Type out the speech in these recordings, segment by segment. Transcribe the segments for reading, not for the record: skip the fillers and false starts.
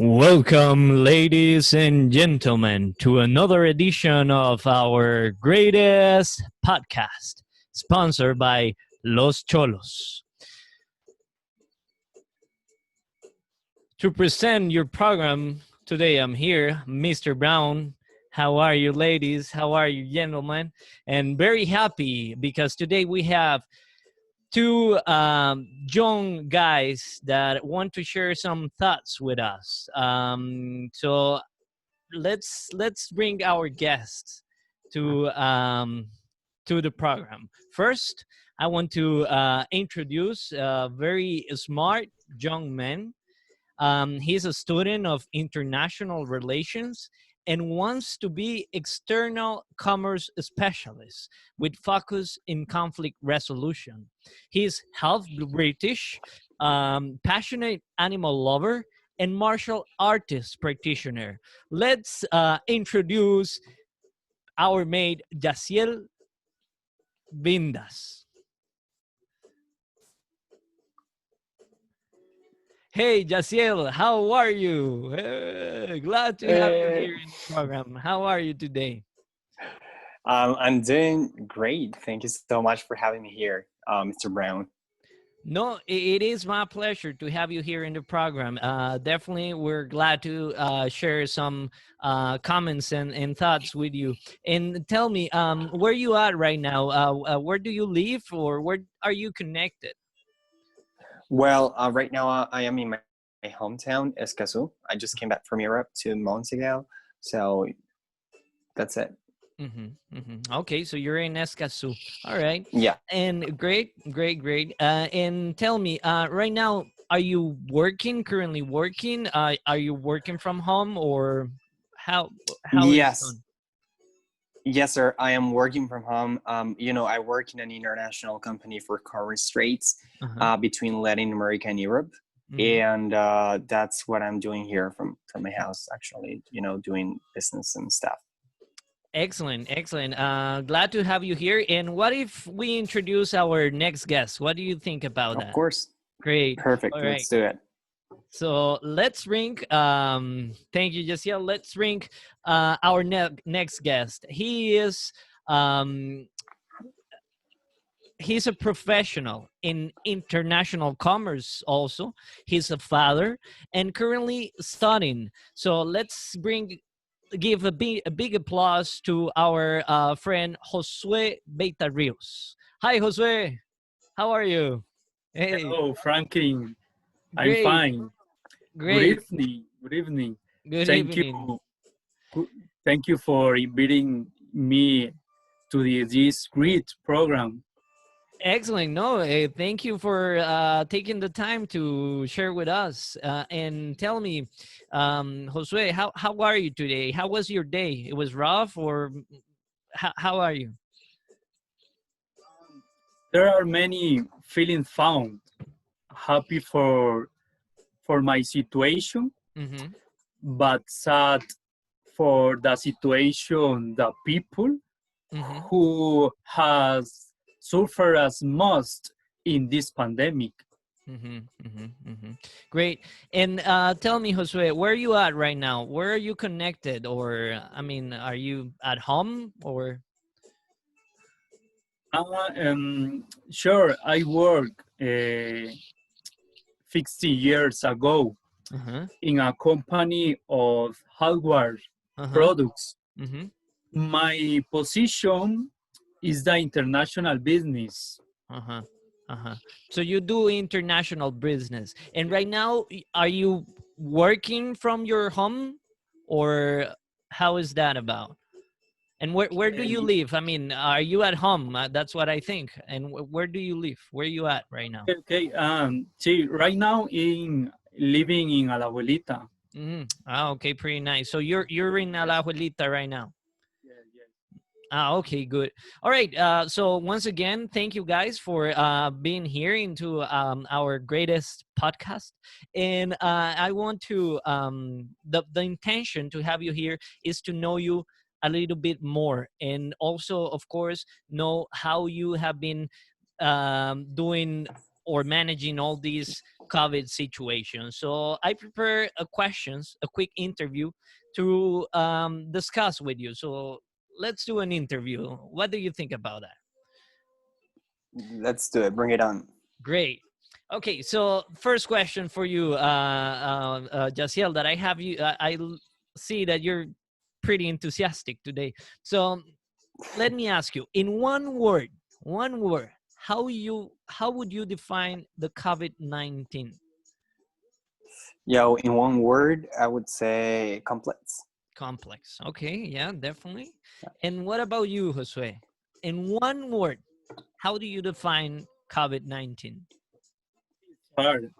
Welcome, ladies and gentlemen, to another edition of our greatest podcast, sponsored by Los Cholos. To present your program today, I'm here, Mr. Brown. How are you, ladies? How are you, gentlemen? And very happy because today we have two young guys that want to share some thoughts with us. So let's bring our guests to the program. First, I want to introduce a very smart young man. He's a student of international relations and wants to be external commerce specialist with focus in conflict resolution. He's half British, passionate animal lover, and martial artist practitioner. Let's introduce our mate, Yaciel Vindas. Hey, Yaciel, how are you? Glad to have you here in the program. How are you today? I'm doing great. Thank you so much for having me here, Mr. Brown. No, it is my pleasure to have you here in the program. Definitely, we're glad to share some comments and thoughts with you. And tell me, where you at right now? Where do you live, or where are you connected? Well, right now I am in my hometown, Escazú. I just came back from Europe 2 months ago, so that's it. Okay, so you're in Escazú. All right. Yeah. And great. And tell me, right now, are you currently working? Are you working from home, or how is it Yes. done? Yes, sir. I am working from home. I work in an international company for commerce trades between Latin America and Europe. And that's what I'm doing here from my house, actually, doing business and stuff. Excellent. Glad to have you here. And what if we introduce our next guest? What do you think about that? Of course. Great. Perfect. All right. Let's do it. So let's ring. Thank you, Jessica. Let's ring our next guest. He is he's a professional in international commerce. Also, he's a father and currently studying. So let's give a big applause to our friend Josue Beitarrios. Hi, Josue. How are you? Hey. Hello, Franklin. I'm Great. fine. Great. Good evening. Thank you. Thank you for inviting me to this great program. Excellent. No, thank you for taking the time to share with us. And tell me, Josue, how are you today? How was your day? It was rough, or how are you? There are many feelings found. Happy for my situation, but sad for the situation, the people who has suffer as most in this pandemic. Great. And tell me, Josue, where are you at right now? Where are you connected? Or, I mean, are you at home or? Sure, I worked 60 years ago in a company of hardware products. My position is the international business. So you do international business. And right now, are you working from your home, or how is that about? And where do you live? I mean, are you at home? That's what I think. And where do you live? Where are you at right now? Okay. See, right now living in Alajuelita. Okay, pretty nice. So you're in Alajuelita right now. Yeah, yeah. Okay, good. All right. So once again, thank you guys for being here into our greatest podcast. And I want to the intention to have you here is to know you a little bit more, and also, of course, know how you have been doing or managing all these COVID situations. So I prepare a quick interview to discuss with you. So let's do an interview. What do you think about that? Let's do it. Bring it on. Great. Okay, so first question for you, Jaciel, that I have you. See that you're pretty enthusiastic today. So let me ask you, in one word, how would you define the COVID-19? Yo, in one word, I would say complex. Complex. Okay, yeah, definitely. And what about you, Josue? In one word, how do you define COVID-19? Hard.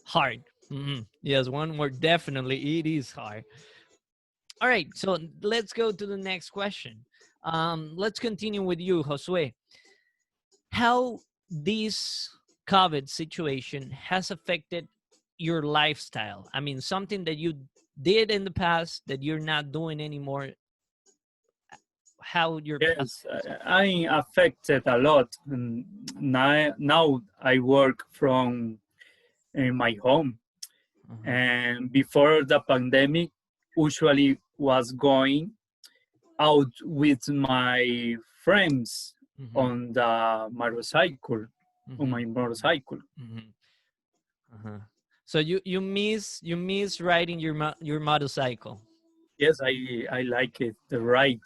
Hard. Yes, one word, definitely. It is hard. All right, so let's go to the next question. Let's continue with you, Josue. How this COVID situation has affected your lifestyle? I mean, something that you did in the past that you're not doing anymore. How your past? Yes, I affected a lot. Now I work from my home, and before the pandemic, usually was going out with my friends on the motorcycle, on my motorcycle. So you miss riding your motorcycle. Yes, I like it. The ride.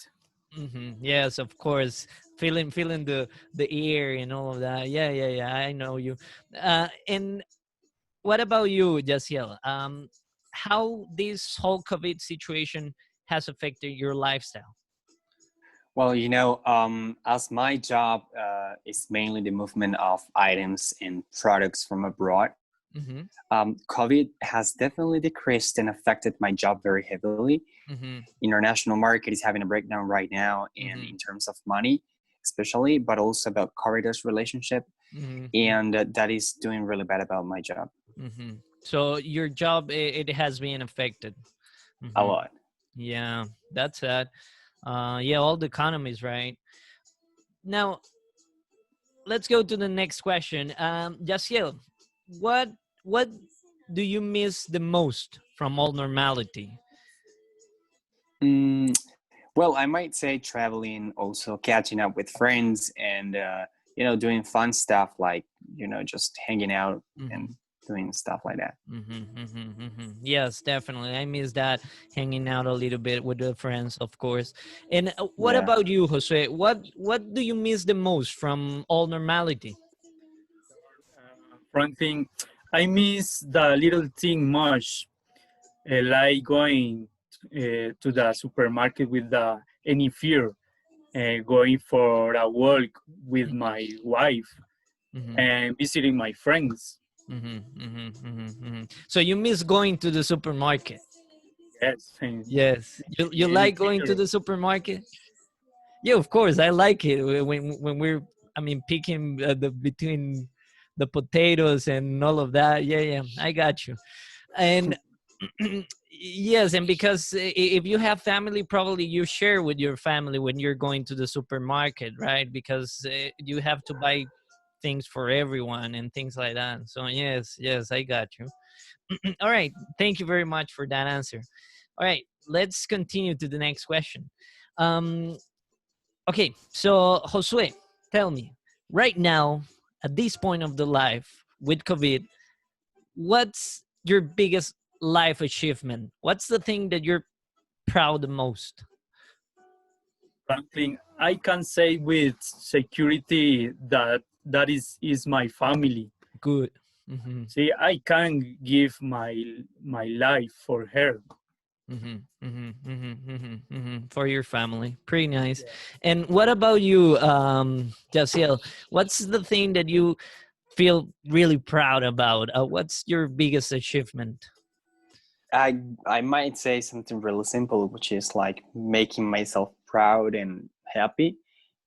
Yes, of course. Feeling the air and all of that. Yeah. I know you. And what about you, Jaciel? How this whole COVID situation has affected your lifestyle? Well, as my job is mainly the movement of items and products from abroad, COVID has definitely decreased and affected my job very heavily. International market is having a breakdown right now, and in terms of money, especially, but also about corridors relationship, and that is doing really bad about my job. So your job, it has been affected. A lot. Yeah, that's sad. Yeah, all the economies, right? Now, let's go to the next question. Jaciel, what do you miss the most from all normality? Mm, well, I might say traveling, also catching up with friends, and doing fun stuff like just hanging out and doing stuff like that. Yes, definitely. I miss that, hanging out a little bit with the friends, of course. And what Yeah. about you, Jose? What do you miss the most from all normality? Frankly, I miss the little thing much, like going to the supermarket with any fear, going for a walk with my wife, and visiting my friends. So you miss going to the supermarket? Yes, Yes. You any like going to fear. the supermarket? Yeah, of course. I like it when we're, I mean, picking the between the potatoes and all of that. Yeah, I got you. And yes, and because if you have family, probably you share with your family when you're going to the supermarket, right? Because you have to buy things for everyone and things like that. So yes, I got you. All right, thank you very much for that answer. All right, let's continue to the next question. Um, okay, so Josue, tell me, right now, at this point of the life with COVID, what's your biggest life achievement? What's the thing that you're proud the most? Franklin, I can say with security that that is my family. Good. See, I can give my life for her. For your family. Pretty nice. And what about you, Jaciel? What's the thing that you feel really proud about? What's your biggest achievement? I might say something really simple, which is like making myself proud and happy.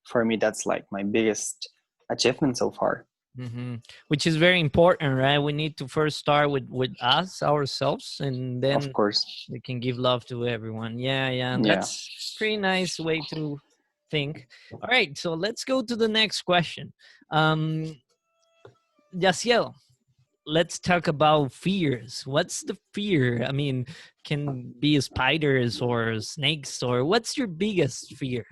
For me, that's like my biggest achievement so far. Mm-hmm. Which is very important, right? We need to first start with us ourselves, and Of then course. we can give love to everyone. Yeah, yeah, and Yeah. that's pretty nice way to think. All right, so let's go to the next question. Yaciel, let's talk about fears. What's the fear? I mean, can be spiders or snakes, or what's your biggest fear?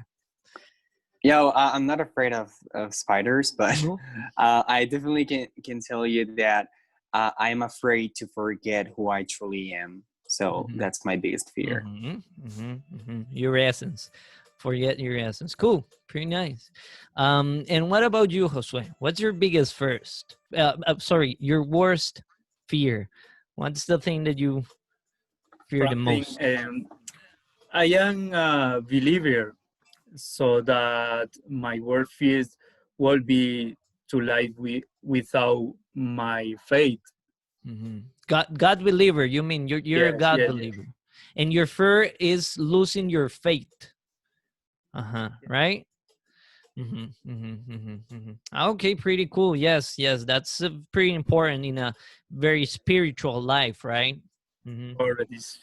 I'm not afraid of spiders, but No. I definitely can tell you that I'm afraid to forget who I truly am. So Mm-hmm. that's my biggest fear. Mm-hmm. Mm-hmm. Mm-hmm. Your essence. Forget your essence. Cool. Pretty nice. And what about you, Josue? What's your biggest first? Sorry, your worst fear. What's the thing that you fear the I think most? I am a believer, so that my work fears will be to live without my faith. Mm-hmm. God believer. You mean you're a Yes, God yes, yes. believer, and your fear is losing your faith. Right. Mm-hmm, mm-hmm, mm-hmm, mm-hmm. Okay, pretty cool. Yes, yes, that's pretty important in a very spiritual life, right? Mm-hmm. Or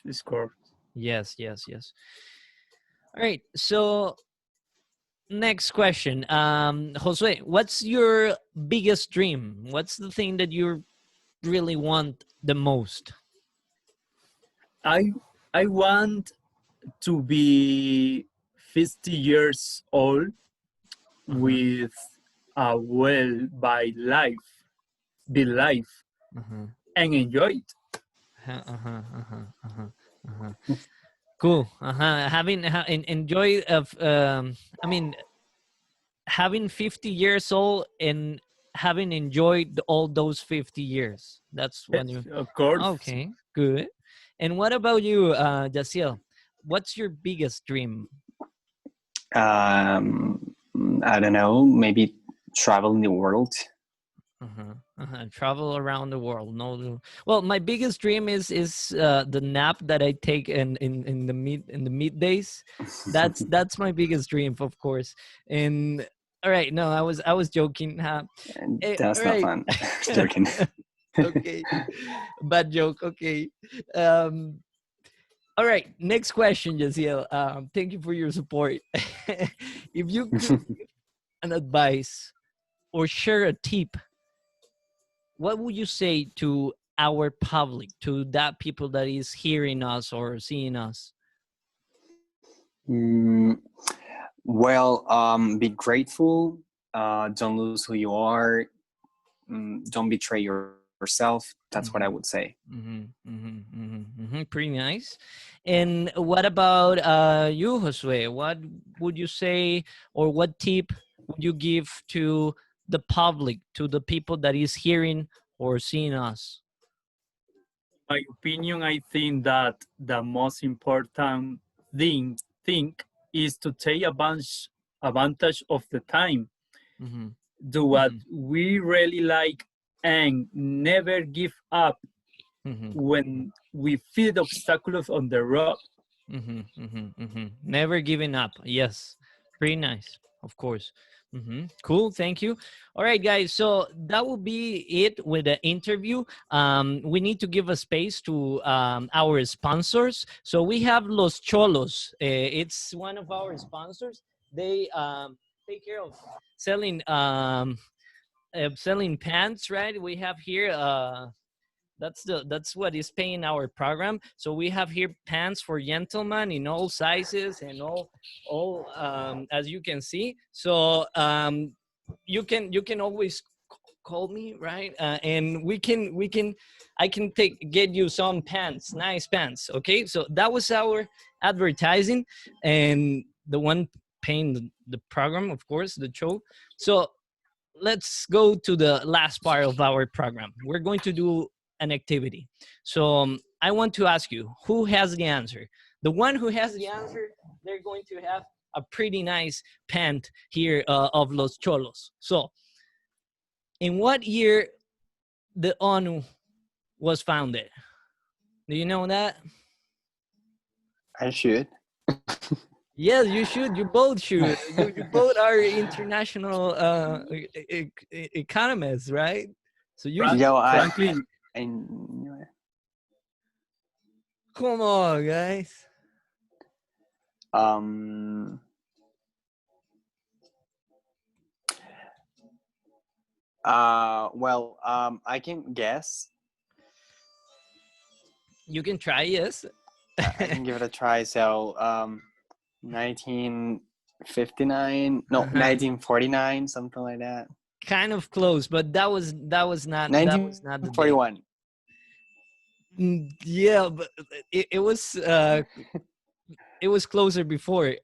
this core. Yes, yes, yes. All right. So next question, Josue, what's your biggest dream? What's the thing that you really want the most? I I want to be 50 years old Uh-huh. with a well by life, be life, Uh-huh. and enjoy it. Uh-huh. Uh-huh. Uh-huh. Uh-huh. Uh-huh. Cool. Uh-huh. Enjoy of I mean, having 50 years old and having enjoyed all those 50 years. That's when Yes, you of course. okay, good. And what about you, Jaciel? What's your biggest dream? Um, I don't know, maybe traveling the world. Uh-huh, uh-huh. Travel around the world. No, well, my biggest dream is the nap that I take in the middays. That's my biggest dream, of course. And all right, no, I was joking. All That's not right. fun. Joking. Okay, bad joke. Okay. Um, all right. Next question, Jaziel. Thank you for your support. If you could give an advice or share a tip, what would you say to our public, to that people that is hearing us or seeing us? Mm, well, be grateful. Don't lose who you are. Don't betray yourself. That's what I would Mm-hmm. say. Mm-hmm, mm-hmm, mm-hmm, mm-hmm. Pretty nice. And what about you, Josue? What would you say, or what tip would you give to the public, to the people that is hearing or seeing us? My opinion, I think that the most important thing is to take advantage of the time, Mm-hmm, do what mm-hmm, we really like, and never give up mm-hmm, when we feel obstacles on the road. mm-hmm, mm-hmm, mm-hmm. Never giving up. Yes, pretty nice. Of course. Mm-hmm. Cool. Thank you. All right, guys. So that will be it with the interview. We need to give a space to our sponsors. So we have Los Cholos. It's one of our sponsors. They take care of selling selling pants. Right. We have here. That's what is paying our program. So we have here pants for gentlemen in all sizes and all as you can see. So you can always call me, right? And we can I can get you some pants, nice pants. Okay, so that was our advertising, and the one paying the program, of course, the show. So let's go to the last part of our program. We're going to do an activity. So I want to ask you, who has the answer? The one who has the answer, they're going to have a pretty nice pant here of Los Cholos. So, in what year the ONU was founded? Do you know that? I should. Yes, you should. You both should. You both are international economists, right? So you should. Yo, Franklin, I knew it. Come on, guys. Um. Well, I can guess. You can try, yes. I can give it a try. So, 1959, no, 1949, something like that. Kind of close, but that was not the date. 1941. Yeah, but it was closer before.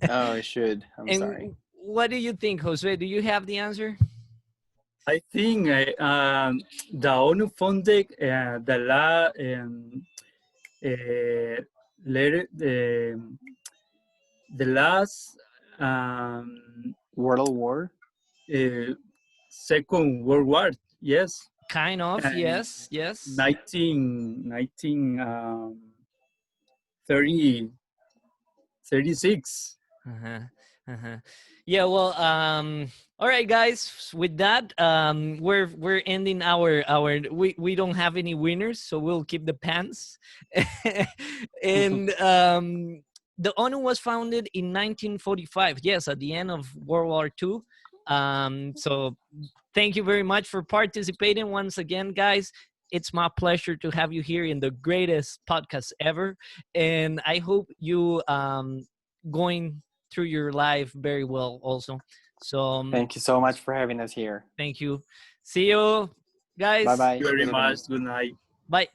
Oh, I should. I'm And sorry. what do you think, Jose? Do you have the answer? I think the ONU funded the later the last World War. Second World War. Yes, Kind of, and yes, yes. 36. Uh-huh. Uh-huh. Yeah, well, all right, guys, with that, we're ending our we don't have any winners, so we'll keep the pants. And the ONU was founded in 1945, yes, at the end of World War II. So thank you very much for participating once again, guys. It's my pleasure to have you here in the greatest podcast ever, and I hope you going through your life very well also. So Thank you so much for having us here. thank you. See you guys. Bye bye. Thank you very much. Good night. Bye.